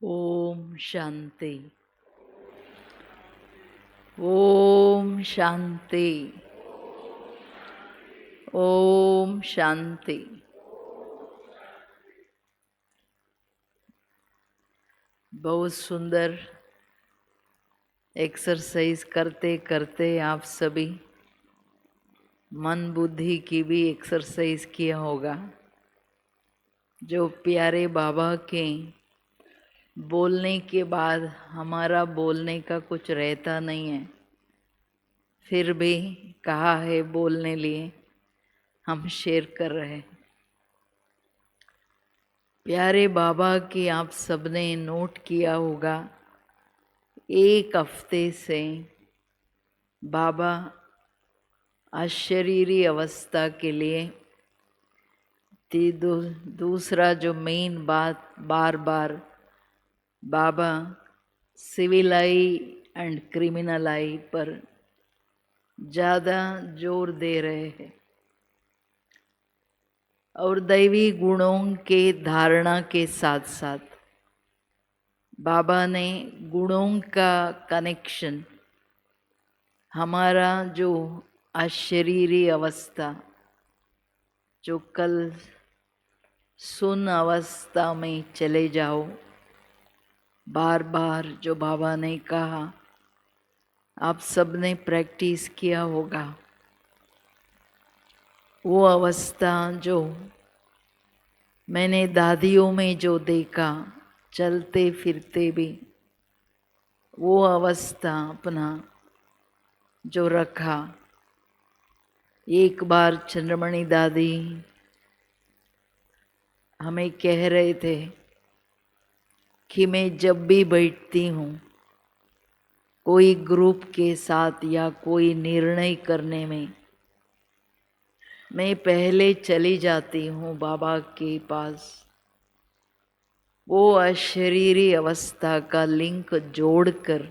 ओम शांति। ओम शांति। ओम शांति। बहुत सुंदर एक्सरसाइज करते करते आप सभी मन बुद्धि की भी एक्सरसाइज किया होगा। जो प्यारे बाबा के बोलने के बाद हमारा बोलने का कुछ रहता नहीं है, फिर भी कहा है बोलने लिए हम शेयर कर रहे हैं। प्यारे बाबा की आप सबने नोट किया होगा, एक हफ्ते से बाबा अशरीरी अवस्था के लिए दूसरा जो मेन बात बार बार बाबा सिविल आई एंड क्रिमिनल आई पर ज़्यादा जोर दे रहे हैं और दैवी गुणों के धारणा के साथ साथ बाबा ने गुणों का कनेक्शन हमारा जो अशरीरी अवस्था जो कल सुन अवस्था में चले जाओ, बार बार जो बाबा ने कहा आप सबने प्रैक्टिस किया होगा। वो अवस्था जो मैंने दादियों में जो देखा चलते फिरते भी, वो अवस्था अपना जो रखा। एक बार चंद्रमणि दादी हमें कह रहे थे कि मैं जब भी बैठती हूँ कोई ग्रुप के साथ या कोई निर्णय करने में, मैं पहले चली जाती हूँ बाबा के पास। वो अशरीरी अवस्था का लिंक जोड़कर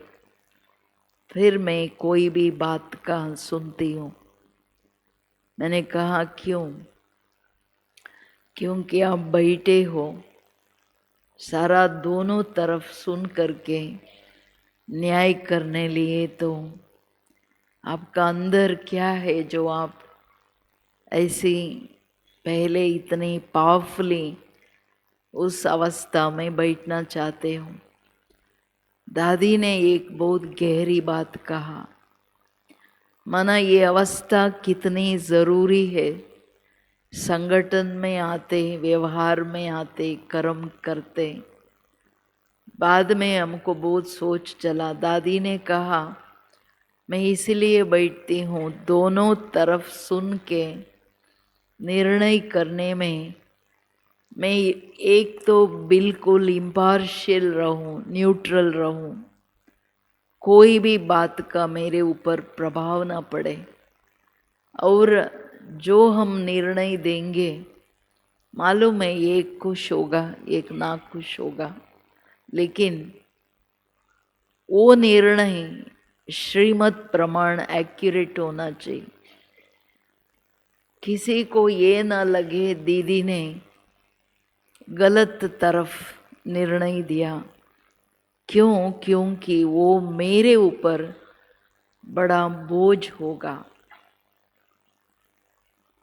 फिर मैं कोई भी बात का सुनती हूँ। मैंने कहा क्यों? क्योंकि आप बैठे हो, सारा दोनों तरफ सुन करके न्याय करने लिए, तो आपका अंदर क्या है जो आप ऐसी पहले इतनी पावरफुली उस अवस्था में बैठना चाहते हो। दादी ने एक बहुत गहरी बात कहा, माना ये अवस्था कितनी ज़रूरी है। संगठन में आते, व्यवहार में आते, कर्म करते, बाद में हमको बहुत सोच चला। दादी ने कहा मैं इसलिए बैठती हूँ दोनों तरफ सुन के निर्णय करने में मैं एक तो बिल्कुल इम्पार्शियल रहूं, न्यूट्रल रहूं, कोई भी बात का मेरे ऊपर प्रभाव ना पड़े, और जो हम निर्णय देंगे मालूम है एक खुश होगा एक ना खुश होगा, लेकिन वो निर्णय श्रीमत प्रमाण एक्यूरेट होना चाहिए। किसी को ये ना लगे दीदी ने गलत तरफ निर्णय दिया। क्यों? क्योंकि वो मेरे ऊपर बड़ा बोझ होगा।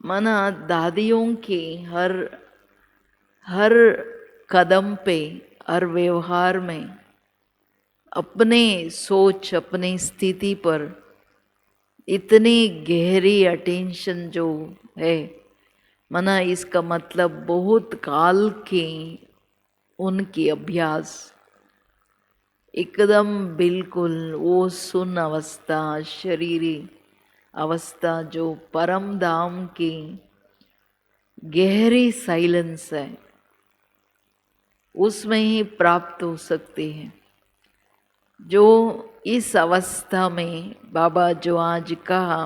माना दादियों की हर कदम पे, हर व्यवहार में अपने सोच, अपनी स्थिति पर इतनी गहरी अटेंशन जो है, माना इसका मतलब बहुत काल की उनकी अभ्यास, एकदम बिल्कुल वो सुन अवस्था, शरीरी अवस्था जो परम धाम की गहरी साइलेंस है, उसमें ही प्राप्त हो सकती है। जो इस अवस्था में बाबा जो आज कहा,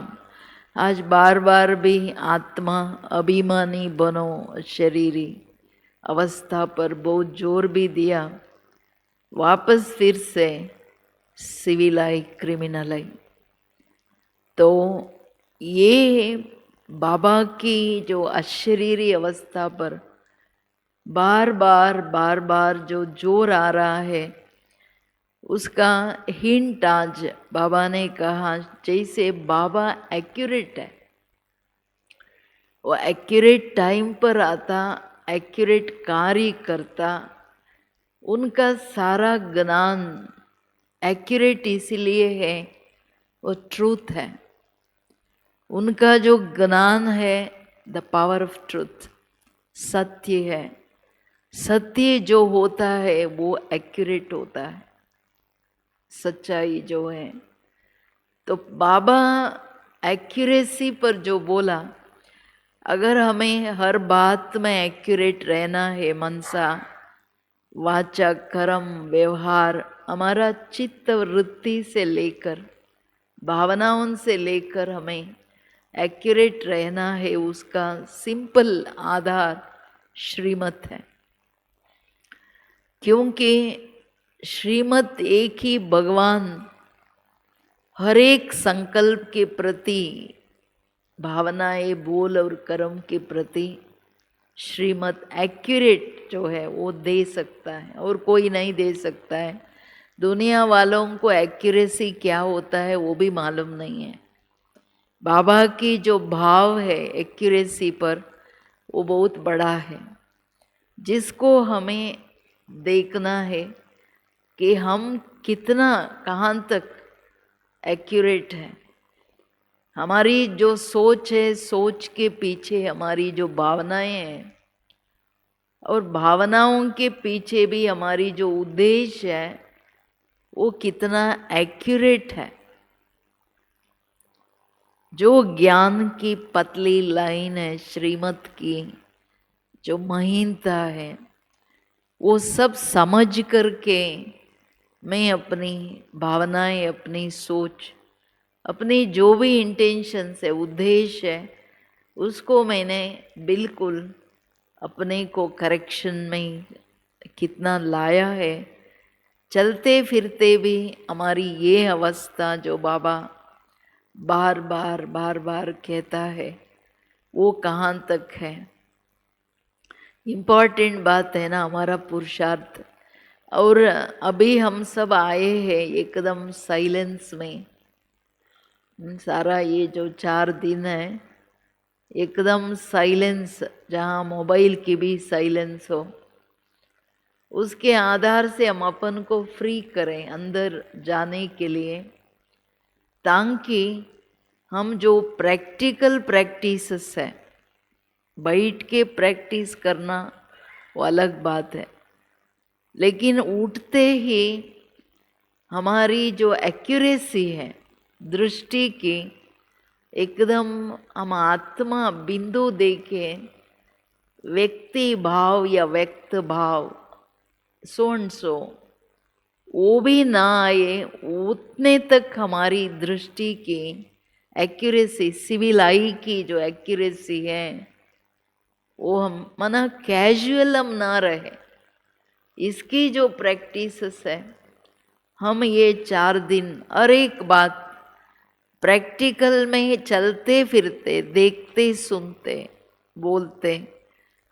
आज बार बार भी आत्मा अभिमानी बनो, शरीरी अवस्था पर बहुत जोर भी दिया। वापस फिर से सिविल आई, क्रिमिनल आई। तो ये बाबा की जो अशरीरी अवस्था पर बार बार बार बार जो जोर आ रहा है उसका हिंट आज बाबा ने कहा, जैसे बाबा एक्यूरेट है, वो एक्यूरेट टाइम पर आता, एक्यूरेट कार्य करता, उनका सारा ज्ञान एक्यूरेट इसलिए है वो ट्रूथ है। उनका जो ज्ञान है द पावर ऑफ ट्रूथ, सत्य है। सत्य जो होता है वो एक्यूरेट होता है, सच्चाई जो है। तो बाबा एक्यूरेसी पर जो बोला, अगर हमें हर बात में एक्यूरेट रहना है, मनसा वाचा कर्म व्यवहार, हमारा चित्त वृत्ति से लेकर भावनाओं से लेकर हमें एक्यूरेट रहना है, उसका सिंपल आधार श्रीमत है। क्योंकि श्रीमत एक ही भगवान हर एक संकल्प के प्रति, भावनाएं बोल और कर्म के प्रति श्रीमत एक्यूरेट जो है वो दे सकता है और कोई नहीं दे सकता है। दुनिया वालों को एक्यूरेसी क्या होता है वो भी मालूम नहीं है। बाबा की जो भाव है एक्यूरेसी पर वो बहुत बड़ा है, जिसको हमें देखना है कि हम कितना कहाँ तक एक्यूरेट है। हमारी जो सोच है, सोच के पीछे हमारी जो भावनाएं हैं, और भावनाओं के पीछे भी हमारी जो उद्देश्य है वो कितना एक्यूरेट है। जो ज्ञान की पतली लाइन है, श्रीमत की जो महीनता है, वो सब समझ करके मैं अपनी भावनाएं, अपनी सोच, अपनी जो भी इंटेंशंस है, उद्देश्य है, उसको मैंने बिल्कुल अपने को करेक्शन में कितना लाया है। चलते फिरते भी हमारी ये अवस्था जो बाबा बार बार बार बार कहता है वो कहाँ तक है। इम्पॉर्टेंट बात है ना हमारा पुरुषार्थ। और अभी हम सब आए हैं एकदम साइलेंस में, सारा ये जो 4 दिन है एकदम साइलेंस, जहाँ मोबाइल की भी साइलेंस हो, उसके आधार से हम अपन को फ्री करें अंदर जाने के लिए, ताकि हम जो प्रैक्टिकल प्रैक्टिसेस है, बैठ के प्रैक्टिस करना वो अलग बात है, लेकिन उठते ही हमारी जो एक्यूरेसी है दृष्टि की, एकदम हम आत्मा बिंदु देके व्यक्ति भाव या व्यक्त भाव सो वो भी ना आए, उतने तक हमारी दृष्टि की एक्यूरेसी, सिविल आई की जो एक्यूरेसी है वो हम मना कैजुअल हम ना रहे। इसकी जो प्रैक्टिस है, हम ये 4 दिन हर एक बात प्रैक्टिकल में चलते फिरते, देखते सुनते बोलते,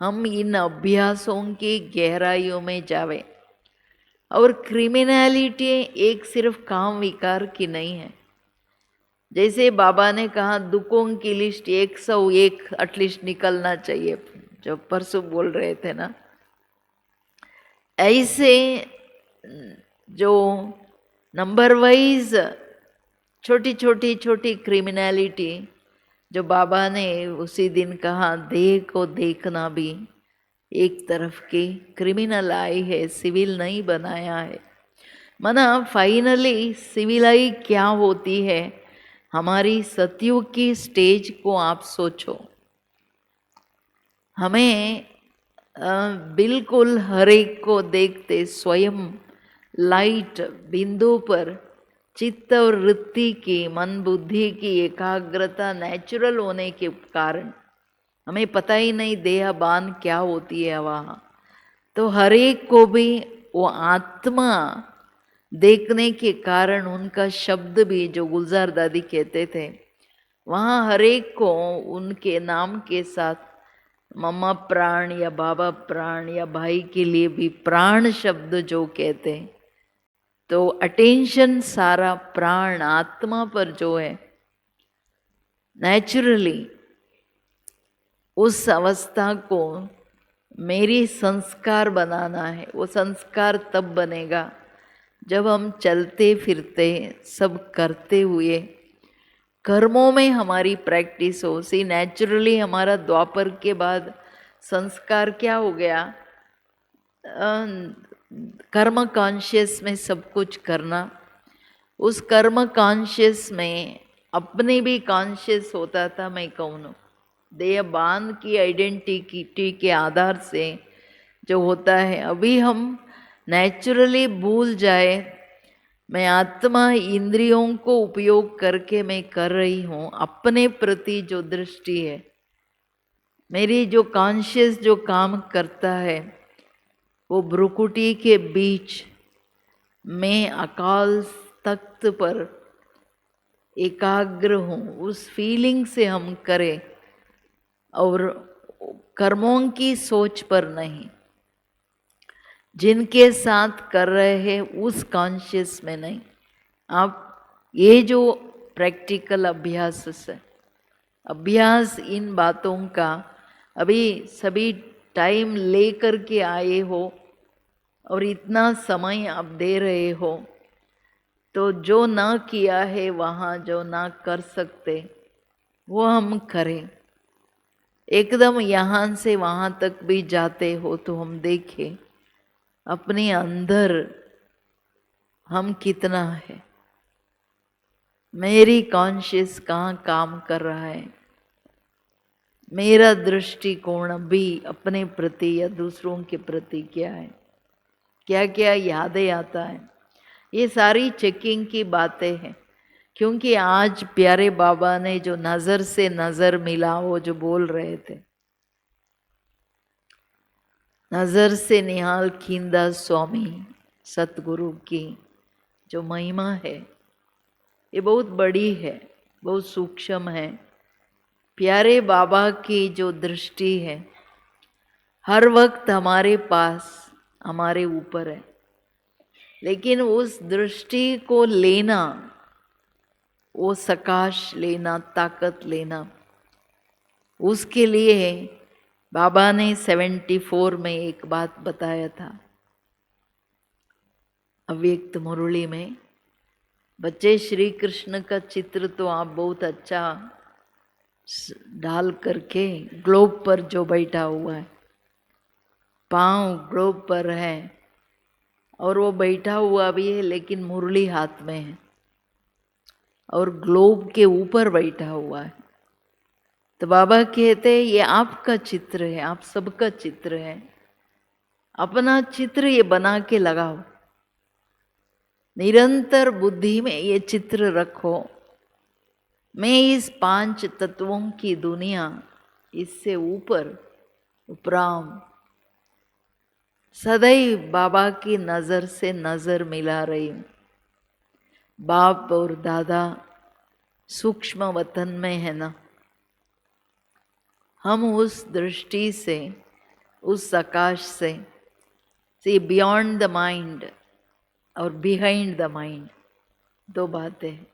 हम इन अभ्यासों की गहराइयों में जावे। और क्रिमिनलिटी एक सिर्फ काम विकार की नहीं है। जैसे बाबा ने कहा दुखों की लिस्ट 101 एटलीस्ट निकलना चाहिए, जो परसों बोल रहे थे ना, ऐसे जो नंबर वाइज छोटी छोटी छोटी क्रिमिनलिटी जो बाबा ने उसी दिन कहा देह को देखना भी एक तरफ की क्रिमिनल आई है, सिविल नहीं बनाया है। मना फाइनली सिविलाई क्या होती है, हमारी सतयुग की स्टेज को आप सोचो। हमें बिल्कुल हर एक को देखते स्वयं लाइट बिंदु पर चित्त और वृत्ति की, मन बुद्धि की एकाग्रता नेचुरल होने के कारण हमें पता ही नहीं देह बान क्या होती है वहाँ। तो हर एक को भी वो आत्मा देखने के कारण उनका शब्द भी जो गुलजार दादी कहते थे, वहाँ हर एक को उनके नाम के साथ मम्मा प्राण या बाबा प्राण या भाई के लिए भी प्राण शब्द जो कहते हैं, तो अटेंशन सारा प्राण आत्मा पर जो है, नेचुरली उस अवस्था को मेरी संस्कार बनाना है। वो संस्कार तब बनेगा जब हम चलते फिरते सब करते हुए कर्मों में हमारी प्रैक्टिस हो। सी नेचुरली हमारा द्वापर के बाद संस्कार क्या हो गया, कर्म कॉन्शियस में सब कुछ करना। उस कर्म कॉन्शियस में अपने भी कॉन्शियस होता था मैं कौन हूँ। देहबान की आइडेंटिटी के आधार से जो होता है, अभी हम नेचुरली भूल जाए मैं आत्मा इंद्रियों को उपयोग करके मैं कर रही हूँ, अपने प्रति जो दृष्टि है, मेरी जो कॉन्शियस जो काम करता है, वो भ्रुकुटी के बीच में अकाल तख्त पर एकाग्र हूँ, उस फीलिंग से हम करें और कर्मों की सोच पर नहीं। जिनके साथ कर रहे हैं उस कॉन्शियस में नहीं। आप ये जो प्रैक्टिकल अभ्यास है, अभ्यास इन बातों का अभी सभी टाइम ले कर के आए हो और इतना समय आप दे रहे हो, तो जो ना किया है वहाँ, जो ना कर सकते वो हम करें। एकदम यहाँ से वहाँ तक भी जाते हो तो हम देखें अपने अंदर हम कितना है, मेरी कॉन्शियस कहाँ काम कर रहा है, मेरा दृष्टिकोण भी अपने प्रति या दूसरों के प्रति क्या है, क्या क्या यादें आता है। ये सारी चेकिंग की बातें हैं। क्योंकि आज प्यारे बाबा ने जो नजर से नजर मिला, वो जो बोल रहे थे, नजर से निहाल खींदा स्वामी सतगुरु की जो महिमा है, ये बहुत बड़ी है, बहुत सूक्ष्म है। प्यारे बाबा की जो दृष्टि है हर वक्त हमारे पास, हमारे ऊपर है, लेकिन उस दृष्टि को लेना, वो सकाश लेना, ताकत लेना, उसके लिए बाबा ने 74 में एक बात बताया था अव्यक्त मुरली में। बच्चे, श्री कृष्ण का चित्र तो आप बहुत अच्छा डाल करके, ग्लोब पर जो बैठा हुआ है, पांव ग्लोब पर है और वो बैठा हुआ भी है, लेकिन मुरली हाथ में है और ग्लोब के ऊपर बैठा हुआ है। तो बाबा कहते ये आपका चित्र है, आप सबका चित्र है, अपना चित्र ये बना के लगाओ, निरंतर बुद्धि में ये चित्र रखो, मैं इस 5 तत्वों की दुनिया, इससे ऊपर उपराम सदैव बाबा की नजर से नजर मिला रही हूं। बाप और दादा सूक्ष्म वतन में है ना, हम उस दृष्टि से, उस आकाश से, सी बियॉन्ड द माइंड और बिहाइंड द माइंड, दो बातें हैं।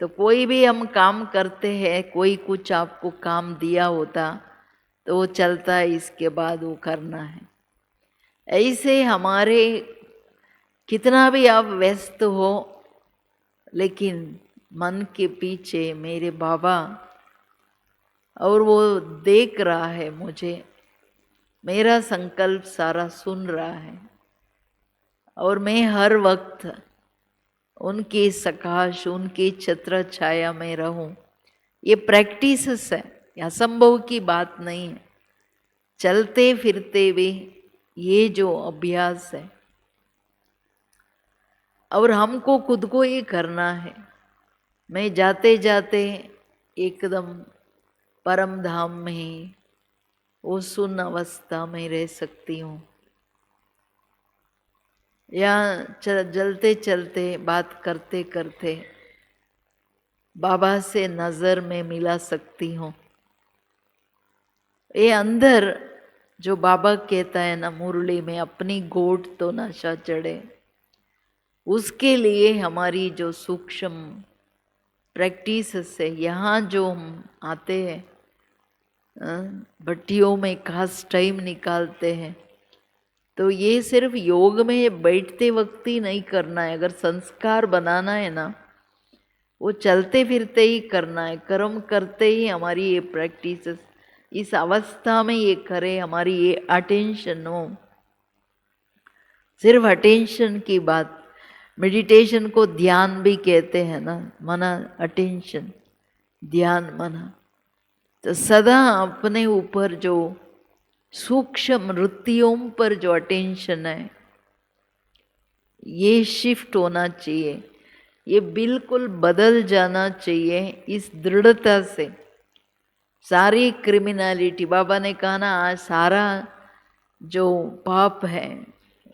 तो कोई भी हम काम करते हैं, कोई कुछ आपको काम दिया होता तो वो चलता है, इसके बाद वो करना है। ऐसे हमारे कितना भी आप व्यस्त हो, लेकिन मन के पीछे मेरे बाबा, और वो देख रहा है मुझे, मेरा संकल्प सारा सुन रहा है और मैं हर वक्त उनकी सकाश, उनकी छत्र छाया में रहूं। ये प्रैक्टिस है, असंभव की बात नहीं है। चलते फिरते भी ये जो अभ्यास है, और हमको खुद को ही करना है। मैं जाते जाते एकदम परम धाम में, वो सुन्न अवस्था में रह सकती हूँ, या चलते चलते बात करते करते बाबा से नजर में मिला सकती हूँ। ये अंदर जो बाबा कहता है ना मुरली में, अपनी गोट तो नशा चढ़े, उसके लिए हमारी जो सूक्ष्म प्रैक्टिस है, यहाँ जो हम आते हैं, भट्टियों में खास टाइम निकालते हैं, तो ये सिर्फ योग में बैठते वक्त ही नहीं करना है। अगर संस्कार बनाना है ना, वो चलते फिरते ही करना है, कर्म करते ही हमारी ये प्रैक्टिस, इस अवस्था में ये करे, हमारी ये अटेंशन हो। सिर्फ अटेंशन की बात, मेडिटेशन को ध्यान भी कहते हैं ना, मना अटेंशन, ध्यान मना। तो सदा अपने ऊपर जो सूक्ष्म वृत्तियों पर जो अटेंशन है, ये शिफ्ट होना चाहिए, ये बिल्कुल बदल जाना चाहिए इस दृढ़ता से। सारी क्रिमिनलिटी, बाबा ने कहा ना, आज सारा जो पाप है,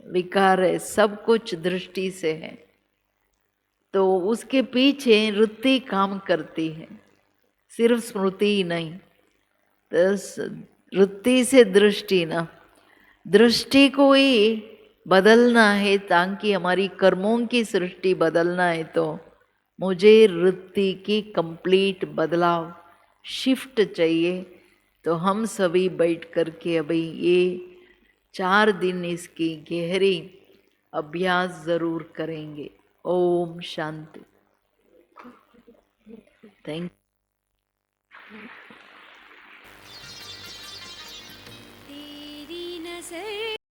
विकार है, सब कुछ दृष्टि से है। तो उसके पीछे वृत्ति काम करती है, सिर्फ स्मृति ही नहीं। तो वृत्ति से दृष्टि ना, दृष्टि को ही बदलना है, ताकि हमारी कर्मों की सृष्टि बदलना है, तो मुझे वृत्ति की कंप्लीट बदलाव, शिफ्ट चाहिए। तो हम सभी बैठ करके अभी ये 4 दिन इसकी गहरी अभ्यास जरूर करेंगे। ओम शांति। थैंक तेरी नजर